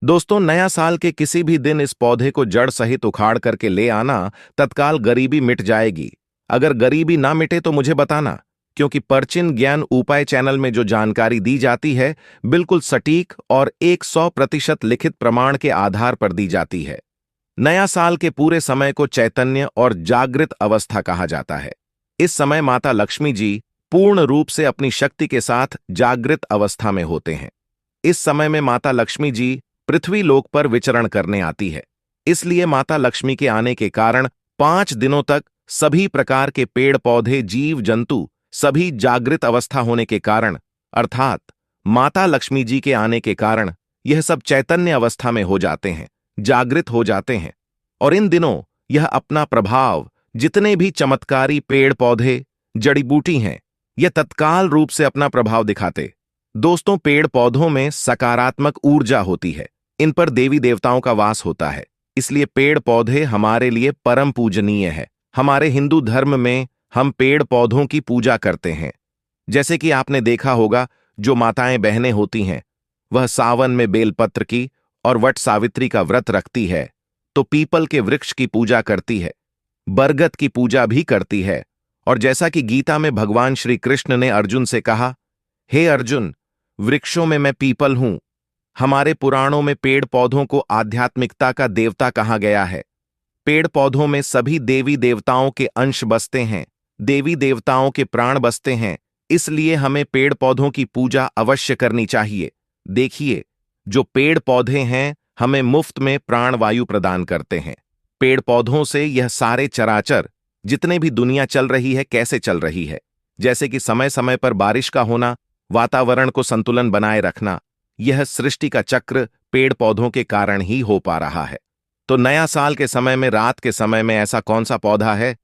दोस्तों, नया साल के किसी भी दिन इस पौधे को जड़ सहित उखाड़ करके ले आना, तत्काल गरीबी मिट जाएगी। अगर गरीबी ना मिटे तो मुझे बताना, क्योंकि परचिन ज्ञान उपाय चैनल में जो जानकारी दी जाती है बिल्कुल सटीक और 100% लिखित प्रमाण के आधार पर दी जाती है। नया साल के पूरे समय को चैतन्य और जागृत अवस्था कहा जाता है। इस समय माता लक्ष्मी जी पूर्ण रूप से अपनी शक्ति के साथ जागृत अवस्था में होते हैं। इस समय में माता लक्ष्मी जी पृथ्वी लोक पर विचरण करने आती है। इसलिए माता लक्ष्मी के आने के कारण 5 दिनों तक सभी प्रकार के पेड़ पौधे जीव जंतु सभी जागृत अवस्था होने के कारण, अर्थात माता लक्ष्मी जी के आने के कारण यह सब चैतन्य अवस्था में हो जाते हैं, जागृत हो जाते हैं। और इन दिनों यह अपना प्रभाव जितने भी चमत्कारी पेड़ पौधे जड़ी बूटी हैं, यह तत्काल रूप से अपना प्रभाव दिखाते। दोस्तों, पेड़ पौधों में सकारात्मक ऊर्जा होती है। इन पर देवी देवताओं का वास होता है। इसलिए पेड़ पौधे हमारे लिए परम पूजनीय है। हमारे हिंदू धर्म में हम पेड़ पौधों की पूजा करते हैं। जैसे कि आपने देखा होगा, जो माताएं बहनें होती हैं वह सावन में बेलपत्र की और वट सावित्री का व्रत रखती है, तो पीपल के वृक्ष की पूजा करती है, बरगद की पूजा भी करती है। और जैसा कि गीता में भगवान श्री कृष्ण ने अर्जुन से कहा, हे अर्जुन, वृक्षों में मैं पीपल हूं। हमारे पुराणों में पेड़ पौधों को आध्यात्मिकता का देवता कहा गया है। पेड़ पौधों में सभी देवी देवताओं के अंश बसते हैं, देवी देवताओं के प्राण बसते हैं। इसलिए हमें पेड़ पौधों की पूजा अवश्य करनी चाहिए। देखिए, जो पेड़ पौधे हैं हमें मुफ्त में प्राण वायु प्रदान करते हैं। पेड़ पौधों से यह सारे चराचर जितने भी दुनिया चल रही है कैसे चल रही है, जैसे कि समय समय पर बारिश का होना, वातावरण को संतुलन बनाए रखना, यह सृष्टि का चक्र पेड़ पौधों के कारण ही हो पा रहा है। तो नया साल के समय में, रात के समय में ऐसा कौन सा पौधा है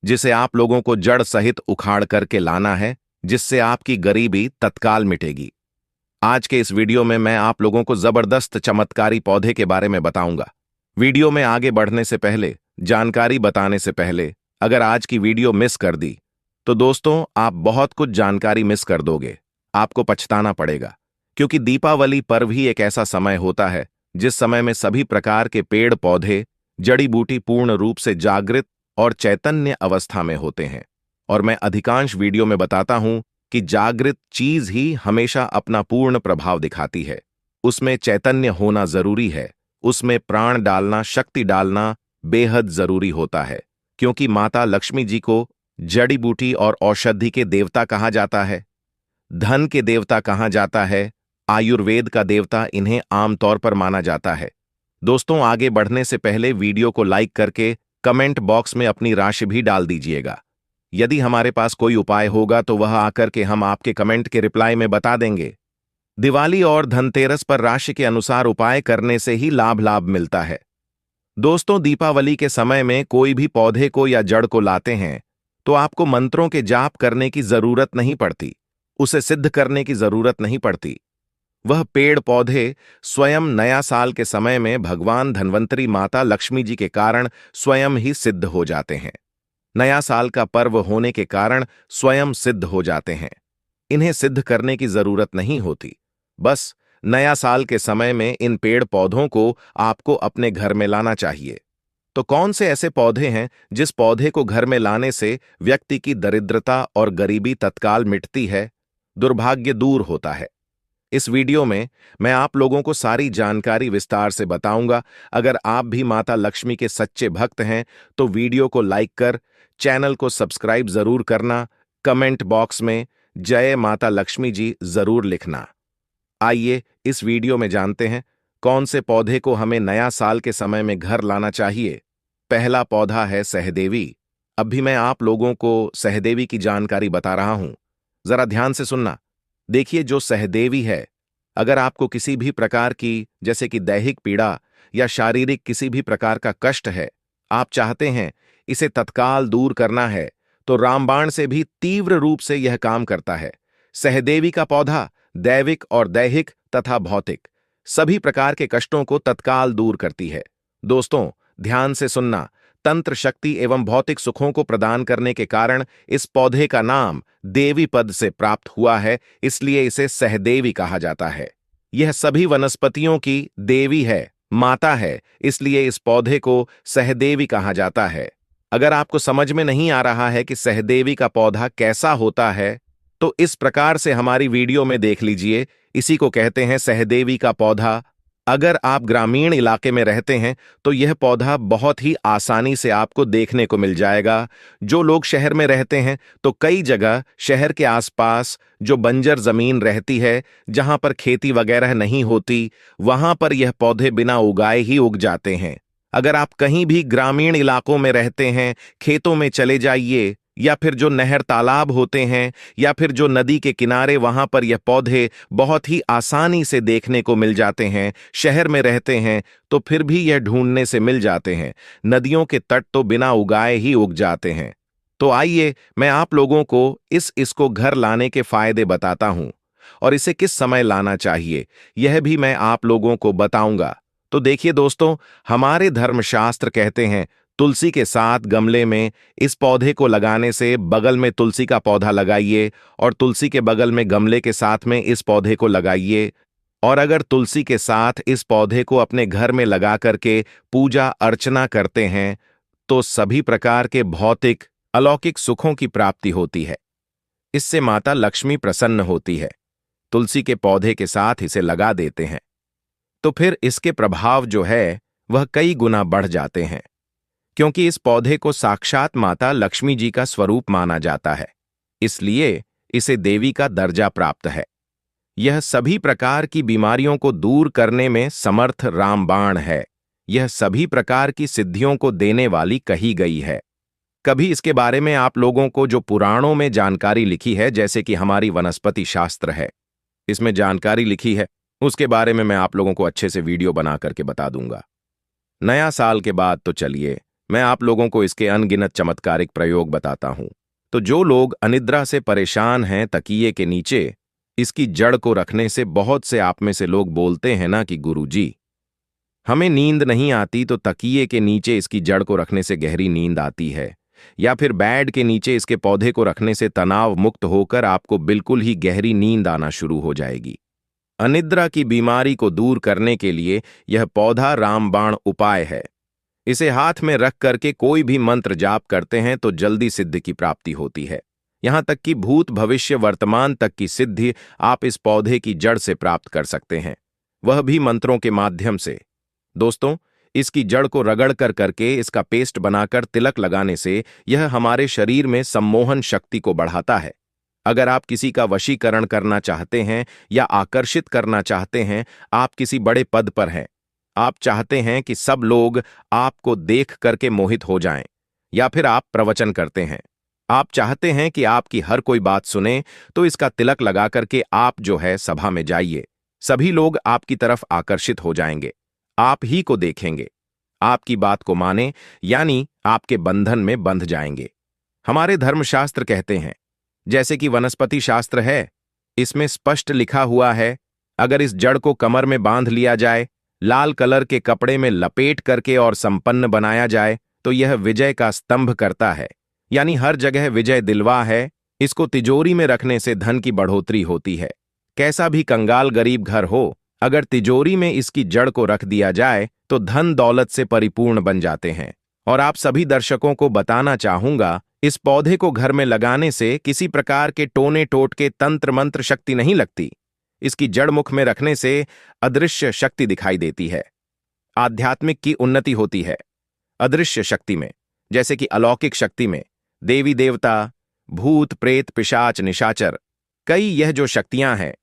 जिसे आप लोगों को जड़ सहित उखाड़ करके लाना है, जिससे आपकी गरीबी तत्काल मिटेगी? आज के इस वीडियो में मैं आप लोगों को जबरदस्त चमत्कारी पौधे के बारे में बताऊंगा। वीडियो में आगे बढ़ने से पहले, जानकारी बताने से पहले, अगर आज की वीडियो मिस कर दी तो दोस्तों आप बहुत कुछ जानकारी मिस कर दोगे। आपको पछताना पड़ेगा, क्योंकि दीपावली पर्व ही एक ऐसा समय होता है जिस समय में सभी प्रकार के पेड़ पौधे जड़ी बूटी पूर्ण रूप से जागृत और चैतन्य अवस्था में होते हैं। और मैं अधिकांश वीडियो में बताता हूं कि जागृत चीज ही हमेशा अपना पूर्ण प्रभाव दिखाती है। उसमें चैतन्य होना जरूरी है, उसमें प्राण डालना, शक्ति डालना बेहद जरूरी होता है। क्योंकि माता लक्ष्मी जी को जड़ी बूटी और औषधि के देवता कहा जाता है, धन के देवता कहा जाता है, आयुर्वेद का देवता इन्हें आमतौर पर माना जाता है। दोस्तों, आगे बढ़ने से पहले वीडियो को लाइक करके कमेंट बॉक्स में अपनी राशि भी डाल दीजिएगा। यदि हमारे पास कोई उपाय होगा तो वह आकर के हम आपके कमेंट के रिप्लाई में बता देंगे। दिवाली और धनतेरस पर राशि के अनुसार उपाय करने से ही लाभ मिलता है। दोस्तों, दीपावली के समय में कोई भी पौधे को या जड़ को लाते हैं तो आपको मंत्रों के जाप करने की जरूरत नहीं पड़ती, उसे सिद्ध करने की जरूरत नहीं पड़ती। वह पेड़ पौधे स्वयं नया साल के समय में भगवान धन्वंतरी माता लक्ष्मी जी के कारण स्वयं ही सिद्ध हो जाते हैं। नया साल का पर्व होने के कारण स्वयं सिद्ध हो जाते हैं। इन्हें सिद्ध करने की जरूरत नहीं होती। बस नया साल के समय में इन पेड़ पौधों को आपको अपने घर में लाना चाहिए। तो कौन से ऐसे पौधे हैं जिस पौधे को घर में लाने से व्यक्ति की दरिद्रता और गरीबी तत्काल मिटती है, दुर्भाग्य दूर होता है? इस वीडियो में मैं आप लोगों को सारी जानकारी विस्तार से बताऊंगा। अगर आप भी माता लक्ष्मी के सच्चे भक्त हैं तो वीडियो को लाइक कर चैनल को सब्सक्राइब जरूर करना। कमेंट बॉक्स में जय माता लक्ष्मी जी जरूर लिखना। आइए इस वीडियो में जानते हैं कौन से पौधे को हमें नया साल के समय में घर लाना चाहिए। पहला पौधा है सहदेवी। अब भी मैं आप लोगों को सहदेवी की जानकारी बता रहा हूं, जरा ध्यान से सुनना। देखिए, जो सहदेवी है, अगर आपको किसी भी प्रकार की, जैसे कि दैहिक पीड़ा या शारीरिक किसी भी प्रकार का कष्ट है, आप चाहते हैं इसे तत्काल दूर करना है, तो रामबाण से भी तीव्र रूप से यह काम करता है। सहदेवी का पौधा दैविक और दैहिक तथा भौतिक सभी प्रकार के कष्टों को तत्काल दूर करती है। दोस्तों, ध्यान से सुनना। तंत्र शक्ति एवं भौतिक सुखों को प्रदान करने के कारण इस पौधे का नाम देवी पद से प्राप्त हुआ है, इसलिए इसे सहदेवी कहा जाता है। यह सभी वनस्पतियों की देवी है, माता है, इसलिए इस पौधे को सहदेवी कहा जाता है। अगर आपको समझ में नहीं आ रहा है कि सहदेवी का पौधा कैसा होता है, तो इस प्रकार से हमारी वीडियो में देख लीजिए। इसी को कहते हैं सहदेवी का पौधा। अगर आप ग्रामीण इलाके में रहते हैं तो यह पौधा बहुत ही आसानी से आपको देखने को मिल जाएगा। जो लोग शहर में रहते हैं तो कई जगह शहर के आसपास जो बंजर जमीन रहती है, जहां पर खेती वगैरह नहीं होती, वहां पर यह पौधे बिना उगाए ही उग जाते हैं। अगर आप कहीं भी ग्रामीण इलाकों में रहते हैं, खेतों में चले जाइए, या फिर जो नहर तालाब होते हैं, या फिर जो नदी के किनारे, वहां पर यह पौधे बहुत ही आसानी से देखने को मिल जाते हैं। शहर में रहते हैं तो फिर भी यह ढूंढने से मिल जाते हैं। नदियों के तट तो बिना उगाए ही उग जाते हैं। तो आइए मैं आप लोगों को इसको घर लाने के फायदे बताता हूं, और इसे किस समय लाना चाहिए यह भी मैं आप लोगों को बताऊंगा। तो देखिए दोस्तों, हमारे धर्मशास्त्र कहते हैं तुलसी के साथ गमले में इस पौधे को लगाने से बगल में तुलसी का पौधा लगाइए, और तुलसी के बगल में गमले के साथ में इस पौधे को लगाइए। और अगर तुलसी के साथ इस पौधे को अपने घर में लगा करके पूजा अर्चना करते हैं तो सभी प्रकार के भौतिक अलौकिक सुखों की प्राप्ति होती है। इससे माता लक्ष्मी प्रसन्न होती है। तुलसी के पौधे के साथ इसे लगा देते हैं तो फिर इसके प्रभाव जो है वह कई गुना बढ़ जाते हैं, क्योंकि इस पौधे को साक्षात माता लक्ष्मी जी का स्वरूप माना जाता है, इसलिए इसे देवी का दर्जा प्राप्त है। यह सभी प्रकार की बीमारियों को दूर करने में समर्थ रामबाण है। यह सभी प्रकार की सिद्धियों को देने वाली कही गई है। कभी इसके बारे में आप लोगों को जो पुराणों में जानकारी लिखी है, जैसे कि हमारी वनस्पति शास्त्र है, इसमें जानकारी लिखी है, उसके बारे में मैं आप लोगों को अच्छे से वीडियो बना करके बता दूंगा। नया साल के बाद तो चलिए मैं आप लोगों को इसके अनगिनत चमत्कारिक प्रयोग बताता हूं। तो जो लोग अनिद्रा से परेशान हैं, तकिए के नीचे इसकी जड़ को रखने से बहुत से आप में से लोग बोलते हैं ना कि गुरुजी हमें नींद नहीं आती, तो तकिए के नीचे इसकी जड़ को रखने से गहरी नींद आती है। या फिर बेड के नीचे इसके पौधे को रखने से तनाव मुक्त होकर आपको बिल्कुल ही गहरी नींद आना शुरू हो जाएगी। अनिद्रा की बीमारी को दूर करने के लिए यह पौधा रामबाण उपाय है। इसे हाथ में रख करके कोई भी मंत्र जाप करते हैं तो जल्दी सिद्धि की प्राप्ति होती है। यहां तक कि भूत भविष्य वर्तमान तक की सिद्धि आप इस पौधे की जड़ से प्राप्त कर सकते हैं, वह भी मंत्रों के माध्यम से। दोस्तों, इसकी जड़ को रगड़ कर करके इसका पेस्ट बनाकर तिलक लगाने से यह हमारे शरीर में सम्मोहन शक्ति को बढ़ाता है। अगर आप किसी का वशीकरण करना चाहते हैं या आकर्षित करना चाहते हैं, आप किसी बड़े पद पर हैं, आप चाहते हैं कि सब लोग आपको देख करके मोहित हो जाएं, या फिर आप प्रवचन करते हैं, आप चाहते हैं कि आपकी हर कोई बात सुने, तो इसका तिलक लगा करके आप जो है सभा में जाइए। सभी लोग आपकी तरफ आकर्षित हो जाएंगे, आप ही को देखेंगे, आपकी बात को माने, यानी आपके बंधन में बंध जाएंगे। हमारे धर्मशास्त्र कहते हैं, जैसे कि वनस्पति शास्त्र है, इसमें स्पष्ट लिखा हुआ है, अगर इस जड़ को कमर में बांध लिया जाए, लाल कलर के कपड़े में लपेट करके और संपन्न बनाया जाए, तो यह विजय का स्तंभ करता है, यानी हर जगह विजय दिलवा है। इसको तिजोरी में रखने से धन की बढ़ोतरी होती है। कैसा भी कंगाल गरीब घर हो, अगर तिजोरी में इसकी जड़ को रख दिया जाए तो धन दौलत से परिपूर्ण बन जाते हैं। और आप सभी दर्शकों को बताना चाहूंगा, इस पौधे को घर में लगाने से किसी प्रकार के टोने टोटके तंत्र मंत्र शक्ति नहीं लगती। इसकी जड़ मुख में रखने से अदृश्य शक्ति दिखाई देती है, आध्यात्मिक की उन्नति होती है। अदृश्य शक्ति में, जैसे कि अलौकिक शक्ति में, देवी देवता, भूत प्रेत पिशाच निशाचर, कई यह जो शक्तियां हैं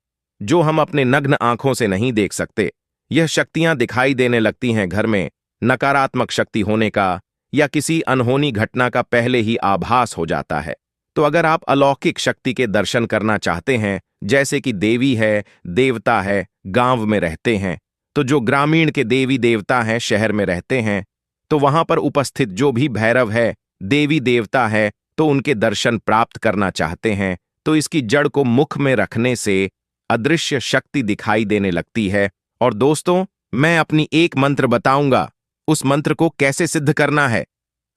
जो हम अपने नग्न आंखों से नहीं देख सकते, यह शक्तियां दिखाई देने लगती हैं घर में। नकारात्मक शक्ति होने का या किसी अनहोनी घटना का पहले ही आभास हो जाता है। तो अगर आप अलौकिक शक्ति के दर्शन करना चाहते हैं, जैसे कि देवी है, देवता है, गांव में रहते हैं, तो जो ग्रामीण के देवी देवता हैं शहर में रहते हैं, तो वहां पर उपस्थित जो भी भैरव है, देवी देवता है, तो उनके दर्शन प्राप्त करना चाहते हैं, तो इसकी जड़ को मुख में रखने से अदृश्य शक्ति दिखाई देने लगती है। और दोस्तों, मैं अपनी एक मंत्र बताऊंगा, उस मंत्र को कैसे सिद्ध करना है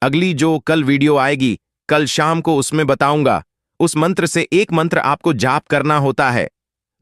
अगली जो कल वीडियो आएगी, कल शाम को उसमें बताऊंगा। उस मंत्र से एक मंत्र आपको जाप करना होता है।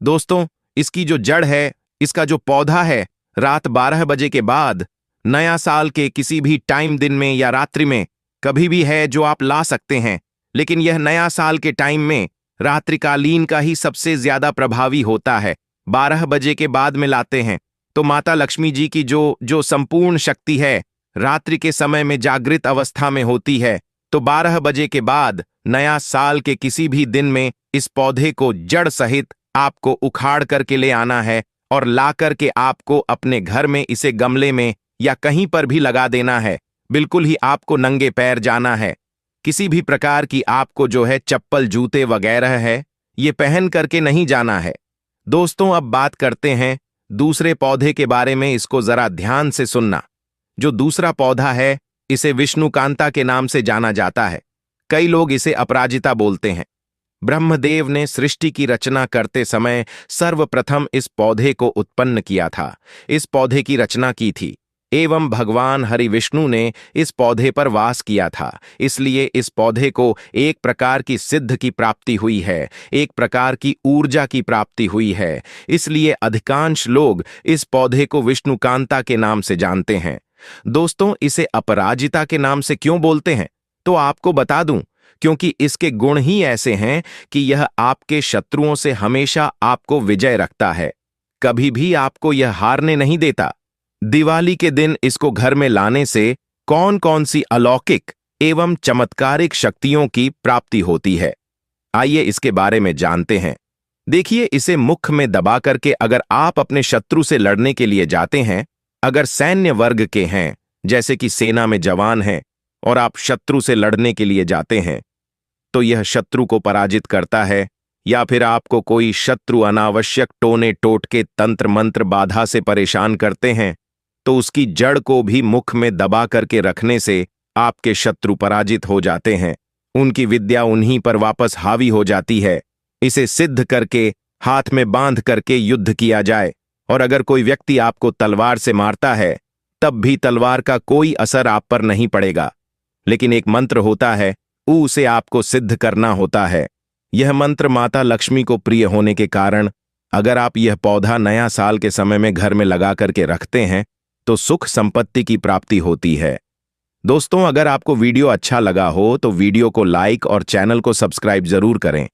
दोस्तों, इसकी जो जड़ है इसका जो पौधा है रात 12 बजे के बाद नया साल के किसी भी टाइम, दिन में या रात्रि में कभी भी है जो आप ला सकते हैं। लेकिन यह नया साल के टाइम में रात्रिकालीन का ही सबसे ज्यादा प्रभावी होता है। 12 बजे के बाद में लाते हैं तो माता लक्ष्मी जी की जो संपूर्ण शक्ति है रात्रि के समय में जागृत अवस्था में होती है। तो 12 बजे के बाद नया साल के किसी भी दिन में इस पौधे को जड़ सहित आपको उखाड़ करके ले आना है और ला करके आपको अपने घर में इसे गमले में या कहीं पर भी लगा देना है। बिल्कुल ही आपको नंगे पैर जाना है। किसी भी प्रकार की आपको जो है चप्पल, जूते वगैरह है ये पहन करके नहीं जाना है। दोस्तों, अब बात करते हैं दूसरे पौधे के बारे में। इसको जरा ध्यान से सुनना। जो दूसरा पौधा है इसे विष्णुकांता के नाम से जाना जाता है। कई लोग इसे अपराजिता बोलते हैं। ब्रह्मदेव ने सृष्टि की रचना करते समय सर्वप्रथम इस पौधे को उत्पन्न किया था, इस पौधे की रचना की थी एवं भगवान हरि विष्णु ने इस पौधे पर वास किया था। इसलिए इस पौधे को एक प्रकार की सिद्ध की प्राप्ति हुई है, एक प्रकार की ऊर्जा की प्राप्ति हुई है। इसलिए अधिकांश लोग इस पौधे को विष्णुकांता के नाम से जानते हैं। दोस्तों, इसे अपराजिता के नाम से क्यों बोलते हैं तो आपको बता दूं, क्योंकि इसके गुण ही ऐसे हैं कि यह आपके शत्रुओं से हमेशा आपको विजय रखता है, कभी भी आपको यह हारने नहीं देता। दिवाली के दिन इसको घर में लाने से कौन कौन सी अलौकिक एवं चमत्कारिक शक्तियों की प्राप्ति होती है, आइए इसके बारे में जानते हैं। देखिए, इसे मुख में दबा करके अगर आप अपने शत्रु से लड़ने के लिए जाते हैं, अगर सैन्य वर्ग के हैं जैसे कि सेना में जवान हैं और आप शत्रु से लड़ने के लिए जाते हैं, तो यह शत्रु को पराजित करता है। या फिर आपको कोई शत्रु अनावश्यक टोने टोटके तंत्र मंत्र बाधा से परेशान करते हैं, तो उसकी जड़ को भी मुख में दबा करके रखने से आपके शत्रु पराजित हो जाते हैं, उनकी विद्या उन्हीं पर वापस हावी हो जाती है। इसे सिद्ध करके हाथ में बांध करके युद्ध किया जाए, और अगर कोई व्यक्ति आपको तलवार से मारता है तब भी तलवार का कोई असर आप पर नहीं पड़ेगा। लेकिन एक मंत्र होता है, उसे आपको सिद्ध करना होता है। यह मंत्र माता लक्ष्मी को प्रिय होने के कारण अगर आप यह पौधा नया साल के समय में घर में लगा करके रखते हैं तो सुख संपत्ति की प्राप्ति होती है। दोस्तों, अगर आपको वीडियो अच्छा लगा हो तो वीडियो को लाइक और चैनल को सब्सक्राइब जरूर करें।